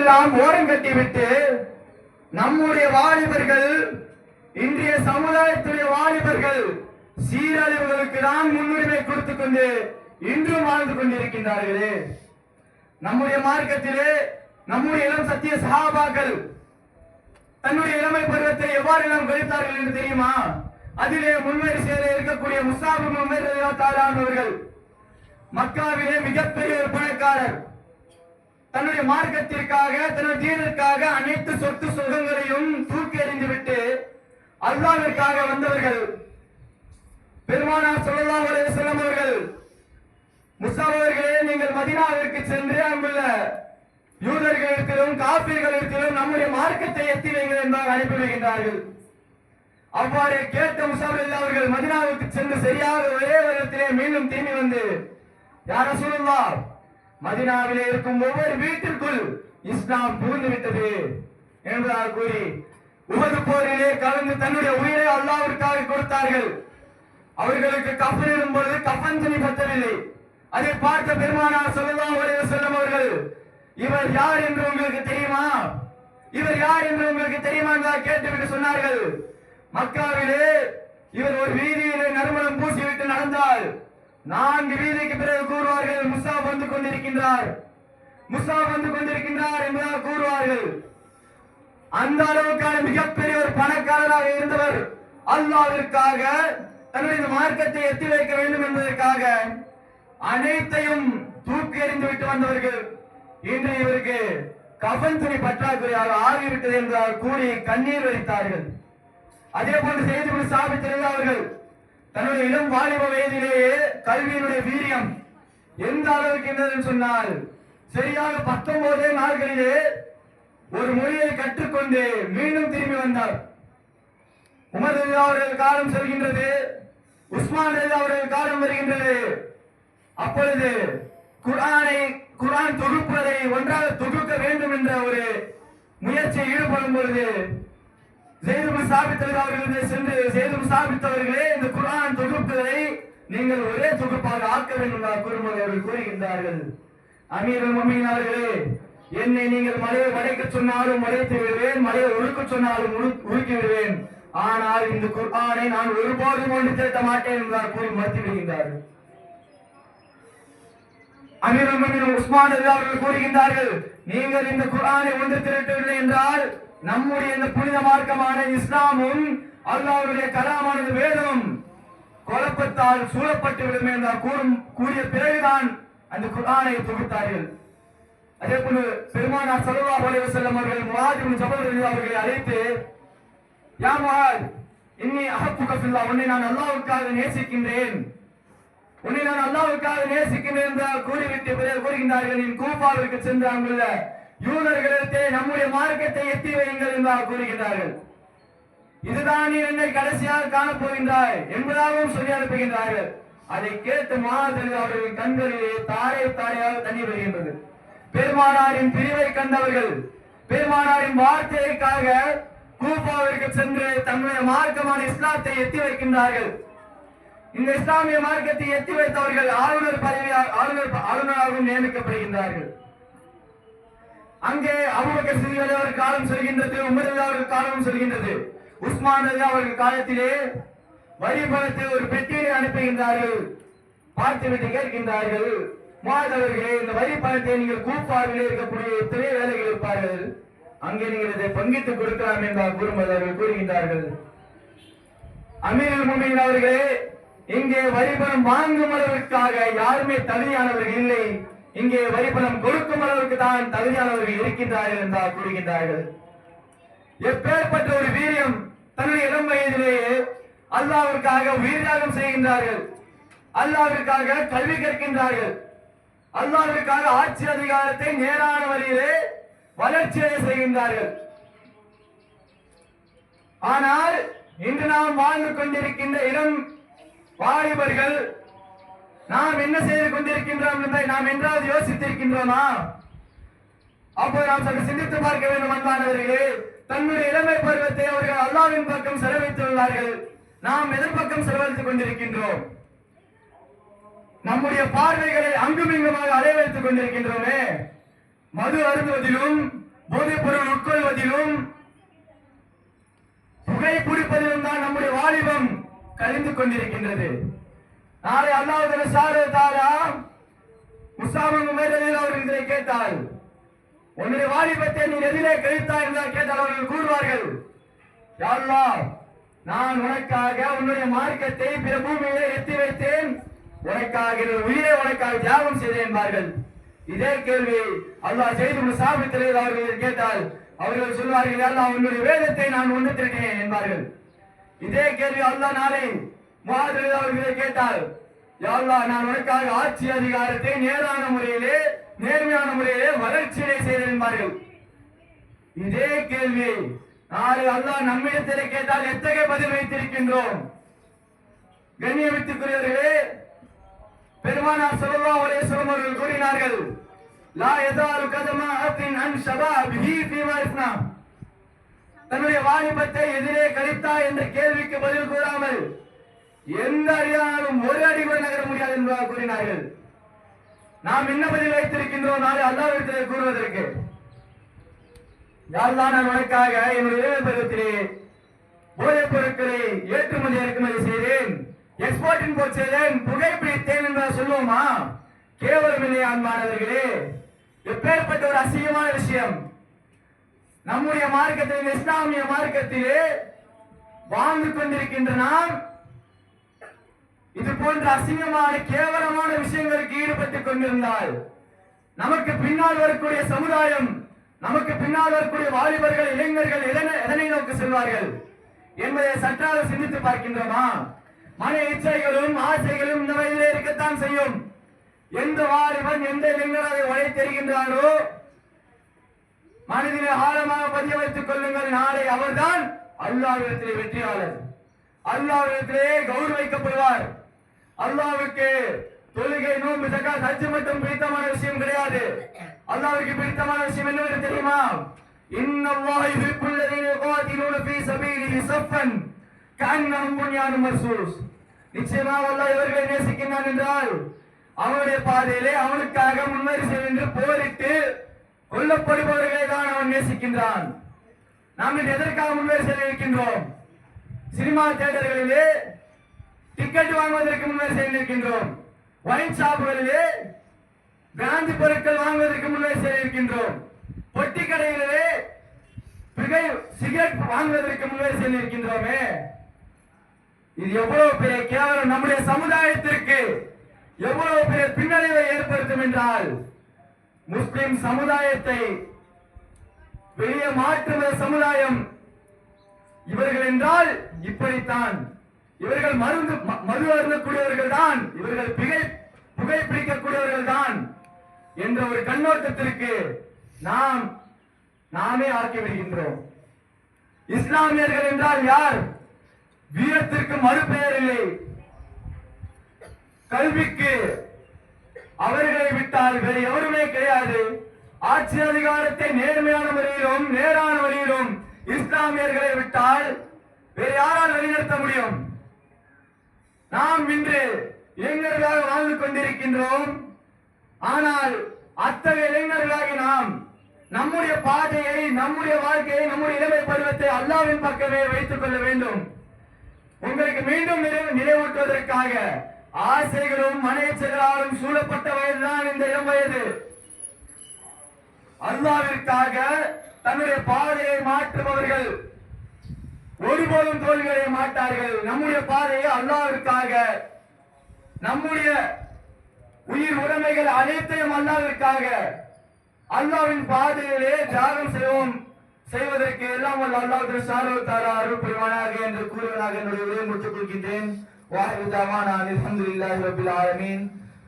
எல்லாம் ஓரம் கட்டிவிட்டு நம்முடைய வாலிபர்கள், இன்றைய சமுதாயத்துடைய வாலிபர்கள் சீரழிவுகளுக்கு தான் முன்னுரிமை கொடுத்துக் கொண்டு இன்றும் வாழ்ந்து கொண்டிருக்கின்றார்களே. நம்முடைய மார்க்கத்திலே நம்முடைய இளம் சத்திய சஹாபாக்கள் தன்னுடைய இளமை பருவத்தை எவ்வாறு எல்லாம் கழித்தார்கள் என்று தெரியுமா? அதிலே முன்வரிசையில் இருக்கக்கூடிய முஸ்அப் இப்னு உமைர் ரலியல்லாஹு அவர்கள் மக்காவிலே மிகப்பெரிய ஒரு பணக்காரர். தன்னுடைய மார்க்கத்திற்காக, தன்னுடைய தீனிற்காக அனைத்து சொத்து சுகங்களையும் தூக்கி எறிந்துவிட்டு அல்லாஹ்விற்காக வந்தவர்கள். பெருமானார் ஸல்லல்லாஹு அலைஹி வஸல்லம் அவர்கள், முஸ்அப் அவர்களே, நீங்கள் மதீனாவிற்கு சென்று அங்குள்ள யூதர்களிடத்திலும் காஃபிர்களிடத்திலும் நம்முடைய மார்க்கத்தை எத்தி வைங்கள் என்பதாக அனுப்பி வைக்கின்றார்கள். அவ்வாறு கேட்ட முஸ்அப் அவர்கள் மதீனாவுக்கு சென்று சரியாக ஒரே வருடத்திலே மீண்டும் திரும்பி வந்து, யா ரசூலுல்லாஹ், மதீனாவிலே இருக்கும் ஒவ்வொரு வீட்டிற்குள் இஸ்லாம் புகுந்து விட்டது என்பதாக கூறி உஹது போரிலே கலந்து தன்னுடைய உயிரை அல்லாஹ்விற்காக கொடுத்தார்கள். அவர்களுக்கு கஃன் இடும் பொழுது கஃன் துணி பத்தவில்லை. அதை பார்த்த பெருமானார் ஸல்லல்லாஹு அலைஹி வஸல்லம் அவர்கள், இவர் யார் என்று உங்களுக்கு தெரியுமா? இவர் யார் என்று உங்களுக்கு தெரியுமா என்று கேட்டுவிட்டு சொன்னார்கள், மக்காவிலே இவர் ஒரு வீதியிலே நறுமணம் பூசிவிட்டு நடந்தால் 4 வீதிக்கு பிறகு கூறுவார்கள், முஸ்அப் வந்து கொண்டிருக்கின்றார், முஸ்அப் வந்து கொண்டிருக்கின்றார் என்பதாக கூறுவார்கள். அந்த அளவுக்கான மிகப்பெரிய ஒரு பணக்காரராக இருந்தவர். அல்லாஹ்விற்காக தன்னுடைய மார்க்கத்தை எத்தி வைக்க வேண்டும் என்பதற்காக அனைத்தையும் தூக்கி எறிந்து விட்டு வந்தவர்கள். இன்று இவருக்கு கஃன் துணி பற்றாக்குறையாக ஆகிவிட்டது என்றால் கூறி கண்ணீர் வடித்தார்கள். அதே போன்று செய்து இப்னு சாபித் அவர்கள் தன்னுடைய இளம் வாலிப வயதிலேயே கல்வியினுடைய வீரியம் எந்த அளவுக்கு என்னன்னு சொன்னால், சரியாக 19 நாட்களிலே ஒரு மொழியை கற்றுக்கொண்டு மீண்டும் திரும்பி வந்தார். உமர் ரலியல்லாஹு அவர்கள் காலம் செல்கின்றது, உஸ்மான் ரலியல்லாஹு அவர்கள் காலம் வருகின்றது. அப்பொழுது குர்ஆன் தொகுப்பதை ஒன்றாக தொகுக்க வேண்டும் என்ற ஒரு முயற்சியில் ஈடுபடும் பொழுது ஸைத் இப்னு சாபித் அவர்கள் சென்று, ஸைத் இப்னு சாபித் அவர்களே, இந்த குர்ஆன் தொகுப்பதை நீங்கள் ஒரே தொகுப்பாக ஆக்க வேண்டும் என்று கூறும்போது அவர்கள் கூறுகின்றார்கள், அமீருல் முஃமினீன் அவர்களே, என்னை நீங்கள் மலையை வளைக்க சொன்னாலும் வளைத்து விடுவேன், மலையை உருக்க சொன்னாலும் உருக்கி விடுவேன், ஆனால் இந்த குர்ஆனை நான் ஒருபோதும் ஒன்று திரட்ட மாட்டேன் என்று கூறி மறுத்து விடுகின்றார்கள். அமீருல் முஃமினீன் உஸ்மான் அவர்கள் கூறுகின்றார்கள், நீங்கள் இந்த குர்ஆனை ஒன்று திரட்டவில்லை என்றால் நம்முடைய இந்த புனித மார்க்கமான இஸ்லாமும் அல்லாஹ்வுடைய கலாமானது வேதமும் குழப்பத்தால் சூழப்பட்டு விடும் என்று கூறிய பிறகுதான் அந்த குர்ஆனை தொகுத்தார்கள். அதே போல பெருமானார் ஸல்லல்லாஹு அலைஹி வஸல்லம் அவர்கள் முஆத் இப்னு ஜபல் ரலியல்லாஹு அவர்களை அழைத்து, யா முஆத், இன்னி அஹப்புக ஃபில்லாஹ், உன்னை நான் அல்லாஹ்வுக்காக நேசிக்கின்றேன், உன்னை நான் அல்லாஹ்வுக்காக நேசிக்கின்றேன் என்று கூறிவிட்டு பிறகு கூறுகின்றார்கள், நீ கூஃபாவிற்கு சென்று அங்குள்ள யூதர்களிடத்தே நம்முடைய மார்க்கத்தை எத்தி வையுங்கள் என்று கூறுகின்றார்கள். இதுதான் நீ என்னை கடைசியாக காணப்போகின்றாய் என்பதாகவும் சொல்லி அனுப்புகின்றார்கள். அதை கேட்டு முஆத் அவர்களின் கண்களிலே தாரை தாரையாக தண்ணீர் வருகின்றது. பெருமானாரின் பிரிவை கண்டவர்கள் பெருமானாரின் வார்த்தைக்காக கூஃபாவிற்கு சென்று தன்னுடைய மார்க்கமான இஸ்லாத்தை எத்தி வைக்கின்றார்கள். இந்த இஸ்லாமிய மார்க்கத்தை எத்தி வைத்தவர்கள் ஆளுநராகவும் நியமிக்கப்படுகின்றார்கள். அங்கே அபூபக்கர் சித்திக் அவர்கள் காலம் சொல்கின்றது, உமர் அவர்கள் காலம் சொல்கின்றது. உஸ்மான் அவர்கள் காலத்திலே வரி பணத்தை ஒரு பெட்டியை அனுப்புகின்றார்கள். பார்த்துவிட்டு கேட்கின்றார்கள், முஆத் அவர்களே, இந்த வரி பணத்தை நீங்கள் கூஃபாவிலே இருக்கக்கூடிய எத்தனை வேலைகள் இருப்பார்கள், அங்கே நீங்கள் இதை பங்கிட்டு கொடுக்கலாம் என்றால் கூறும்போது கூறுகின்றார்கள், அமீருல் முஃமினீன் அவர்களே, இங்கே வரி பணம் வாங்கும் அளவிற்காக யாருமே தகுதியானவர்கள் இல்லை, இங்கே வரி பணம் கொடுக்கும் அளவுக்கு தான் தகுதியானவர்கள் இருக்கின்றார்கள் என்றால் கூறுகின்றார்கள். எப்பேற்பட்ட ஒரு வீரியம்! தன்னுடைய இளம் வயதிலேயே அல்லாஹ்விற்காக உயிர்த்தியாகம் செய்கின்றார்கள், அல்லாஹ்விற்காக கல்வி கற்கின்றார்கள், அல்லாஹ்விற்காக ஆட்சி அதிகாரத்தை நேரான வழியிலே வளர்ச்சியை செய்கின்றார்கள். ஆனால் இன்று நாம் வாழ்ந்து கொண்டிருக்கின்ற இளம் வாலிபர்கள் நாம் என்ன செய்து கொண்டிருக்கின்றோம் என்பதை நாம் என்றாவது யோசித்திருக்கின்றோமா? அப்போது நாம் சற்று சிந்தித்து பார்க்க வேண்டும். அன்பானவர்களே, தன்னுடைய இளமை பருவத்தை அவர்கள் அல்லாஹ்வின் பக்கம் செலவழித்துள்ளார்கள். நாம் எதிர்பக்கம் செலவழித்துக் கொண்டிருக்கின்றோம். நம்முடைய பார்வைகளை அங்குமிங்குமாக அலைய வைத்துக் கொண்டிருக்கின்றோமே. மது அருந்துவதிலும் போதைப் பொருள் உட்கொள்வதிலும் புகை பிடிப்பதிலும் தான் நம்முடைய வாலிபம் கழிந்து கொண்டிருக்கின்றது. நாளை அல்லாஹ் முஸ்தாபின் உமைர் அவர்கள் இதை கேட்டால், உன்னுடைய வாலிபத்தை நீ எதிலே கழித்தாய் என்றால் கேட்டால் அவர்கள் கூறுவார்கள், யா அல்லாஹ், நான் உனக்காக உன்னுடைய மார்க்கத்தை பிற பூமியிலே எத்தி வைத்தேன், உனக்காக உயிரை உனக்காக தியாகம் செய்தேன் என்பார்கள். இதே கேள்வி அல்லாஹ் செய்து சாபித்திலே அவர்கள் கேட்டால் அவர்கள் சொல்வார்கள், அல்லாஹ் உன்னுடைய வேதத்தை நான் ஒன்று திரட்டினேன் என்பார்கள். இதே கேள்வி அல்லாஹ் நாளை முஆத் அவர்களை கேட்டால், யா அல்லாஹ், நான் உனக்காக ஆட்சி அதிகாரத்தை நேரான முறையிலே நேர்மையான முறையிலே வளர்ச்சியை செய்தேன் என்பார்கள். இதே கேள்வி நாளை அல்லாஹ் நம்மிடத்திலே கேட்டால் எத்தகைய பதில் வைத்திருக்கின்றோம்? கண்ணியமித்துக்குரியவர்களே, பெருமானார் ஸல்லல்லாஹு அலைஹி வஸல்லம் அவர்கள் கூறினார்கள், லா யஸாலு கதமா அப்தின் அன் ஷபாபிஹி ஃபீமா யஃப்னா. தன்னுடைய வாலிபத்தை எதிரே கழித்தா என்ற கேள்விக்கு பதில் கூறாமல் எந்த அடியானாலும் ஒரு அடி கூட நகர முடியாது என்பதாக கூறினார்கள். நாம் என்ன பதில் வைத்திருக்கின்றோம் நாளை அல்லாஹ்விடத்திலே கூறுவதற்கு? யா அல்லாஹ், நான் உனக்காக என்னுடைய இளமை பருவத்திலே போதைப் பொருட்களை ஏற்றுமதி இறக்குமதி செய்தேன், எக்ஸ்போர்ட் இம்போர்ட் செய்தேன், புகைப்பிடித்தேன் என்று சொல்லுவோமா? கேவலம் இல்லையா அன்பானவர்களே? எப்பேற்பட்ட ஒரு அசிங்கமான விஷயம்! நம்முடைய மார்க்கத்தில், இஸ்லாமிய மார்க்கத்திலே வாழ்ந்து கொண்டிருக்கின்ற நாம் இது போன்ற அசிங்கமான கேவலமான விஷயங்களுக்கு ஈடுபட்டுக் கொண்டிருந்தால் நமக்கு பின்னால் வரக்கூடிய சமுதாயம், நமக்கு பின்னால் வரக்கூடிய வாலிபர்கள், இளைஞர்கள் எதனை நோக்கி செல்வார்கள் என்பதை சற்றாக சிந்தித்து பார்க்கின்றோமா? மன இச்சைகளும் ஆசைகளும் இந்த வயதிலே இருக்கத்தான் செய்யும். எந்த வாலிபன், எந்த இளைஞர் அதை உழைத்தெறுகின்றாரோ மனதிலே ஆழமாக பதிய வைத்துக் கொள்ளுங்கள், நாளை அவர்தான் அல்லாஹ்விடத்திலே வெற்றியாளர், அல்லாஹ்விடத்திலே கௌரவிக்கப்படுவார். அல்லாஹ்வுக்கு தொழுகை, நோன்பு, ஜகாத், ஹஜ் மட்டும் பிடித்தமான விஷயம் கிடையாது. அல்லாஹ்வுக்கு பிடித்தமான விஷயம் என்னவென்று தெரியுமா? இன்னல்லாஹ யுஹிப்புல் லதீன யுகாதிலூன ஃபீ ஸபீலிஹி ஸஃபன் கஅன்னஹும் புன்யானும் மர்சூஸ். நிச்சயமாக அல்லாஹ் இவர்களை நேசிக்கிறான் என்றால் அவனுடைய பாதையிலே அவனுக்காக முன்வரிசை நின்று போரிட்டு கொல்லப்படுபவர்களை தான் அவன் நேசிக்கின்றான். நாம் இன்று எதற்காக முன்வரிசையில் இருக்கின்றோம்? சினிமா தியேட்டர்களிலே டிக்கெட் வாங்குவதற்கு முன்வரிசையில் இருக்கின்றோம். வைன் ஷாப்புகளிலே பிராந்தி பொருட்கள் வாங்குவதற்கு முன்வரிசையில் இருக்கின்றோம். பொட்டி கடைகளிலே புகை சிகரெட் வாங்குவதற்கு முன்வரிசையில் இருக்கின்றோமே. இது எவ்வளவு பெரிய கேவலம்! நம்முடைய சமுதாயத்திற்கு எவ்வளவு பெரிய பின்னடைவை ஏற்படுத்தும் என்றால், முஸ்லிம் சமுதாயத்தை வெளியே மாற்றுகிற சமுதாயம் இவர்கள் என்றால் இப்படித்தான், இவர்கள் மது அருந்தக்கூடியவர்கள் தான், இவர்கள் புகை பிடிக்கக்கூடியவர்கள் தான் என்ற ஒரு கண்ணோட்டத்திற்கு நாமே ஆக்கி விடுகின்றோம். இஸ்லாமியர்கள் என்றால் யார்? வீரத்திற்கு மறுபெயர் இல்லை. கல்விக்கு அவர்களை விட்டால் வேறு எவருமே கிடையாது. ஆட்சி அதிகாரத்தை நேர்மையான முறையிலும் நேரான வழியிலும் இஸ்லாமியர்களை விட்டால் வேறு யாரால் வழிநடத்த முடியும்? நாம் இன்று இளைஞர்களாக வாழ்ந்து கொண்டிருக்கின்றோம். ஆனால் அத்தகைய இளைஞர்களாகி நாம் நம்முடைய பாதையை, நம்முடைய வாழ்க்கையை, நம்முடைய இளமை பருவத்தை அல்லாஹ்வின் பக்கமே வைத்துக் கொள்ள வேண்டும். உங்களுக்கு மீண்டும் நினைவூட்டுவதற்காக ஆசைகளும் மனைச்சலாலும் சூழப்பட்ட வயதுதான் இந்த இளம் வயது. அல்லாஹ்விற்காக தன்னுடைய பாதையை மாற்றுபவர்கள் ஒருபோதும் தோல்வியடைய மாட்டார்கள். நம்முடைய பாதையை அல்லாஹ்விற்காக, நம்முடைய உயிர் உடைமைகள் அனைத்தையும் அல்லாஹ்விற்காக, அல்லாஹ்வின் பாதையிலே தியாகம் செய்வதற்கு எல்லாம் வல்ல அல்லாஹ் சுப்ஹானஹு வ தஆலா அருள் புரிவானாக என்று கூறுவதாக என்னுடைய உரையை முடித்துக் கொள்கின்றேன். வாஹிரு தஅவானா அல்ஹம்துலில்லாஹி ரப்பில் ஆலமீன்.